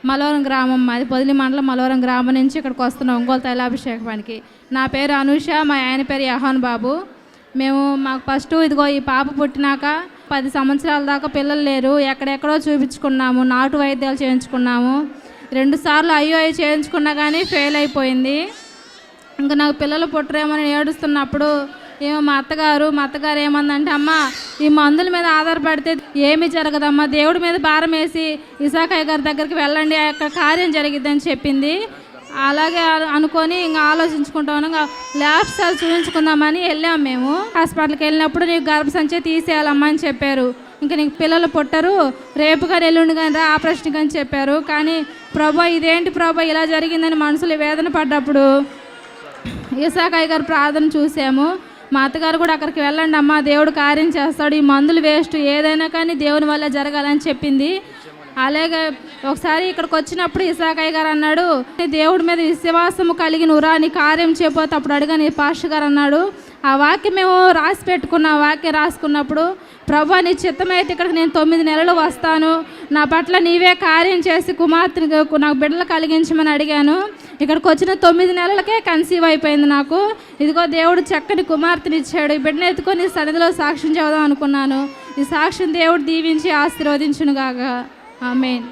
మలవరం గ్రామం, మాది పొదిలి మండలం మలవరం గ్రామం నుంచి ఇక్కడికి వస్తున్నాం ఒంగోలు తైలాభిషేకానికి. నా పేరు అనూష, మా ఆయన పేరు యహాన్ బాబు. మాకు ఫస్ట్ ఇదిగో ఈ పాప పుట్టినాక 10 సంవత్సరాల దాకా పిల్లలు లేరు. ఎక్కడెక్కడో చూపించుకున్నాము, నాటు వైద్యాలు చేయించుకున్నాము. 2 సార్లు IUI చేయించుకున్నా కానీ ఫెయిల్ అయిపోయింది. ఇంకా నాకు పిల్లలు పుట్టరేమని ఏడుస్తున్నప్పుడు మా అత్తగారు ఏమందంటే, అమ్మ ఈ మందుల మీద ఆధారపడితే ఏమీ జరగదమ్మా, దేవుడి మీద భారం వేసి ఇసాకయ్య గారి దగ్గరికి వెళ్ళండి, అక్కడ కార్యం జరిగిద్దని చెప్పింది. అలాగే అనుకొని ఇంకా ఆలోచించుకుంటాను. ఇంకా లాస్ట్ సార్ చూపించుకుందామని వెళ్ళాము. మేము హాస్పిటల్కి వెళ్ళినప్పుడు నీకు గర్భసంచి తీసేయాలమ్మా అని చెప్పారు. ఇంకా నీకు పిల్లలు పుట్టరు, రేపు కానీ ఎల్లుండి కానీ రా ఆపరేషన్ కానీ చెప్పారు. కానీ ప్రభా ఇదేంటి ప్రభా ఇలా జరిగిందని మనసులో వేదన పడ్డప్పుడు ఇసాకయ్య గారు ప్రార్థన చూసాము. మా అత్తగారు కూడా అక్కడికి వెళ్ళండి అమ్మా, దేవుడు కార్యం చేస్తాడు, ఈ మందులు వేస్ట్, ఏదైనా కానీ దేవుని వల్ల జరగాలని చెప్పింది. అలాగే ఒకసారి ఇక్కడికి వచ్చినప్పుడు ఇసాకయ్య గారు అన్నాడు, దేవుడి మీద విశ్వాసము కలిగి నువ్వు రా, నీ కార్యం చేయకపోతే అప్పుడు అడిగాను పాస్టర్ గారు అన్నాడు. ఆ వాక్యం మేము రాసి పెట్టుకున్న వాక్యం రాసుకున్నప్పుడు, ప్రభా నీ చిత్తమైతే ఇక్కడికి నేను 9 నెలలు వస్తాను, నా పట్ల నీవే కార్యం చేసి కుమార్తెని నాకు బిడ్డలు కలిగించమని అడిగాను. ఇక్కడికి వచ్చిన 9 నెలలకే కన్సీవ్ అయిపోయింది నాకు. ఇదిగో దేవుడు చక్కని కుమార్తెని ఇచ్చాడు. ఈ బిడ్డను ఎత్తుకొని సన్నిధిలో సాక్ష్యం చెబుదాం అనుకున్నాను. ఈ సాక్ష్యం దేవుడు దీవించి ఆశీర్వదించునుగాక. ఆమేన్.